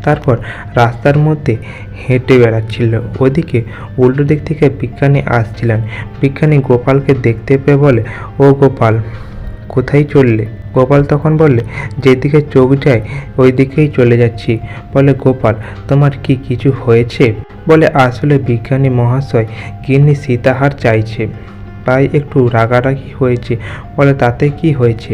তারপর রাস্তার মধ্যে হেঁটে বেড়াচ্ছিল। ওদিকে উল্টো দিক থেকে বিজ্ঞানী আসছিলেন। বিজ্ঞানী গোপালকে দেখতে পেয়ে বলে, ও গোপাল, কোথায় চললে? গোপাল তখন বললে, যেদিকে চোখ যায় ওই দিকেই চলে যাচ্ছি। বলে, গোপাল, তোমার কি কিছু হয়েছে? বলে, আসলে বিজ্ঞানী মহাশয়, গিন্নি সীতাহার চাইছে, তাই একটু রাগারাগি হয়েছে। বলে, তাতে কি হয়েছে?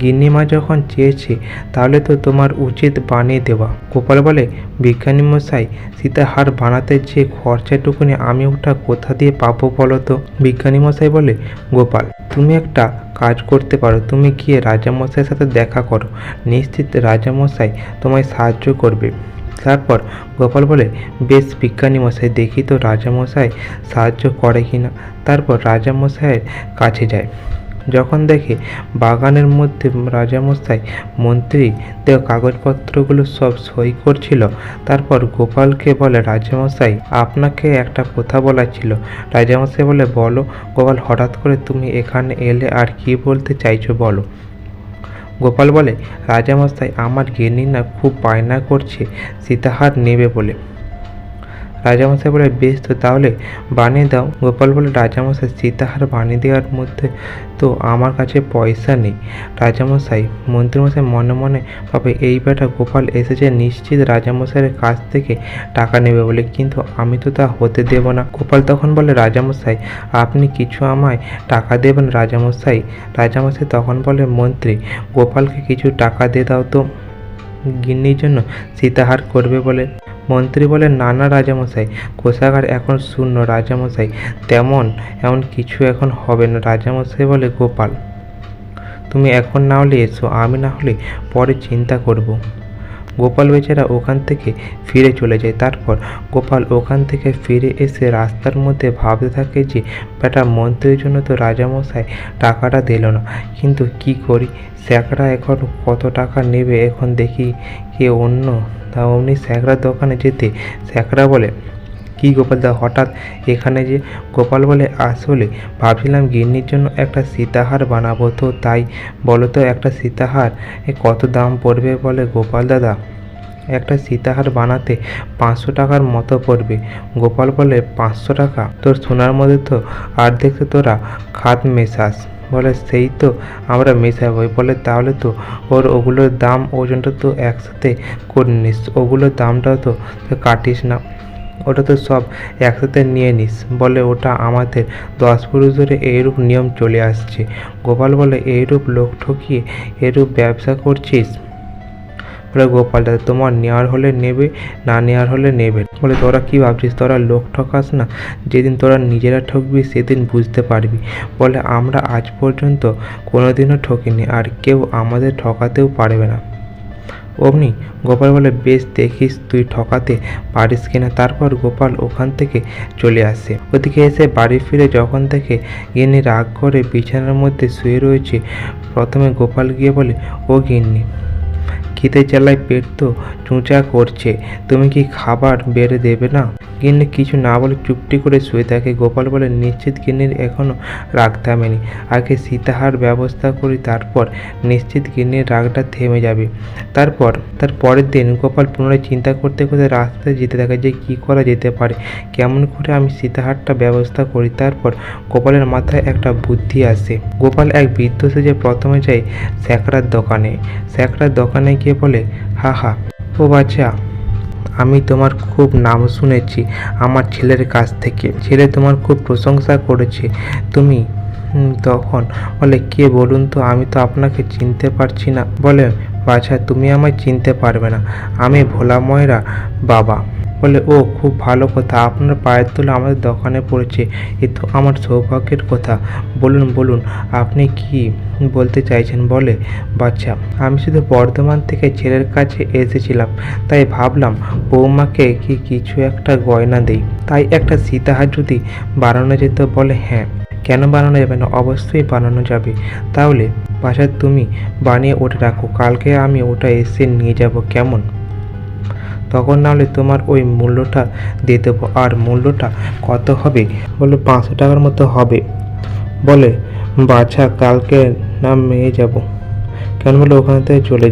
গিন্নিমা যখন চেয়েছে তাহলে তো তোমার উচিত বানিয়ে দেওয়া। গোপাল বলে, বিজ্ঞানী মশাই, সীতাহার বানাতে যে খরচাটুকুনি আমি ওটা কোথা দিয়ে পাবো বলো তো? বিজ্ঞানী মশাই বলে, গোপাল, তুমি একটা কাজ করতে পারো, তুমি গিয়ে রাজামশাইয়ের সাথে দেখা করো, নিশ্চিত রাজামশাই তোমায় সাহায্য করবে। তারপর গোপাল বলে, বেশ বিজ্ঞানী মশাই, দেখি তো রাজামশাই সাহায্য করে কিনা। তারপর রাজামশাইয়ের কাছে যায়। যখন দেখে বাগানের মধ্যে রাজামশাই মন্ত্রী দেওয়া কাগজপত্রগুলো সব সই করছিল, তারপর গোপালকে বলে, রাজামশাই, আপনাকে একটা কথা বলার ছিল। রাজামশাই বলে, বলো। গোপাল, হঠাৎ করে তুমি এখানে এলে, আর কি বলতে চাইছো বলো। গোপাল বলে, রাজামশাই, আমার গিন্নি না খুব বায়না করছে সীতাহার নেবে বলে। রাজামশাই বলে, বেশ, তো তাহলে বানিয়ে দাও। গোপাল বলে, রাজামশাই, সীতাহার বানিয়ে দেওয়ার মধ্যে তো আমার কাছে পয়সা নেই। রাজামশাই, মন্ত্রীমশাই মনে মনে ভাবে, এই বেটা গোপাল এসেছে নিশ্চিত রাজামশাইয়ের কাছ থেকে টাকা নেবে বলে, কিন্তু আমি তো তা হতে দেব না। গোপাল তখন বলে, রাজামশাই, আপনি কিছু আমায় টাকা দেবেন রাজামশাই। রাজামশাই তখন বলে, মন্ত্রী, গোপালকে কিছু টাকা দিয়ে দাও তো, গিন্নির জন্য সীতাহার করবে বলে। মন্ত্রী বলে, না না রাজামশাই, কোষাগার এখন শূন্য রাজামশাই, এমন কিছু এখন হবে না। রাজামশাই বলে, গোপাল, তুমি এখন না হলে এসো, আমি না হলে পরে চিন্তা করব। গোপাল বেচারা ওখান থেকে ফিরে চলে যায়। তারপর গোপাল ওখান থেকে ফিরে এসে রাস্তার মধ্যে ভাবতে থাকে যে, বেটা মন্ত্রীর জন্য তো রাজামশাই টাকাটা দিল না, কিন্তু কি করি, স্যাকরা এখন কত টাকা নেবে, এখন দেখি কে অন্য। তা অমনি স্যাকরার দোকানে যেতে স্যাকরা বলে, কি গোপালদা, হঠাৎ এখানে যে? গোপাল বলে, আসলে ভাবছিলাম গিন্নির জন্য একটা সীতাহার বানাবো, তো তাই বলো তো একটা সীতাহার কত দাম পড়বে? বলে, গোপাল দাদা, একটা সীতাহার বানাতে 500 টাকার মতো পড়বে। গোপাল বলে, 500 টাকা? তোর সোনার মধ্যে তো অর্ধেক তো তোরা খাদ মেশাস। বলে, সেই তো আমরা মেশাবো। বলে, তাহলে তো ওগুলোর দাম ওজনটা তো একসাথে করে নিস, ওগুলোর দামটাও তো কাটিস না, ওটা তো সব একসাথে নিয়ে নিস। বলে, ওটা আমাদের 10 পুরুষ ধরে এইরূপ নিয়ম চলে আসছে। গোপাল বলে, এইরূপ লোক ঠকিয়ে এরূপ ব্যবসা করছিস? বলে, গোপাল দাদা, তোমার নেওয়ার হলে নেবে, না নেওয়ার হলে নেবে। বলে, তোরা কি ভাবছিস তোরা লোক ঠকাস না? যেদিন তোরা নিজেরা ঠকবি সেদিন বুঝতে পারবি। বলে, আমরা আজ পর্যন্ত কোনোদিনও ঠকিনি, আর কেউ আমাদের ঠকাতেও পারবে না। অমনি গোপাল বলে, বেশ, দেখিস তুই ঠকাতে পারিস কিনা। তারপর গোপাল ওখান থেকে চলে আসে। ওদিকে এসে বাড়ি ফিরে যখন থেকে গিন্নি রাগ করে বিছানার মধ্যে শুয়ে রয়েছে, প্রথমে গোপাল গিয়ে বলে, ও গিন্নি, খিদে জ্বালায় পেট তো চুঁচা করছে, তুমি কি খাবার বেড়ে দেবে না? গিন্নি কিছু না বলে চুপটি করে শুয়ে থাকে। গোপাল বলে, নিশ্চিত গিন্নির এখনো রাগ থামেনি, আগে সীতাহার ব্যবস্থা করি, তারপর নিশ্চিত গিন্নির রাগটা থেমে যাবে। তার পরের দিন গোপাল পুনরায় চিন্তা করতে করতে রাস্তায় যেতে থাকে যে কি করা যেতে পারে, কেমন করে আমি সীতাহারটা ব্যবস্থা করি। তারপর গোপালের মাথায় একটা বুদ্ধি আসে। গোপাল এক বৃদ্ধ সেজে প্রথমে যায় স্যাকরার দোকানে গিয়ে বলে, হা, ও বাচ্চা, আমি তোমার খুব নাম শুনেছি আমার ছেলের কাছ থেকে, ছেলে তোমার খুব প্রশংসা করেছে। তুমি তখন বলে, কে বলুন তো, আমি তো আপনাকে চিনতে পারছি না। বলে, বাছা, তুমি আমায় চিনতে পারবে না, আমি ভোলা ময়রা বাবা। বলে, ও খুব ভালো কথা, আপনার পায়ের তলা আমাদের দোকানে পড়েছে, এ তো আমার সৌভাগ্যের কথা। বলুন আপনি কি বলতে চাইছেন। বলে, বাচ্চা, আমি শুধু বর্ধমান থেকে ছেলের কাছে এসেছিলাম, তাই ভাবলাম বৌমাকে কি কিছু একটা গয়না দেই, তাই একটা সীতাহার যদি বানানো যেত। বলে, হ্যাঁ, কেন বানানো যাবে না, অবশ্যই বানানো যাবে। তাহলে বাছা তুমি বানিয়ে ওটা রাখো, কালকে আমি ওটা এসে নিয়ে যাব, কেমন? তখন নাহলে তোমার ওই মূল্যটা দিয়ে দেবো। আর মূল্যটা কত হবে? বলে, 500 টাকার মতো হবে। বলে, বাছা, কালকে না মেয়ে যাব। কেন? বলে, ওখান থেকে চলে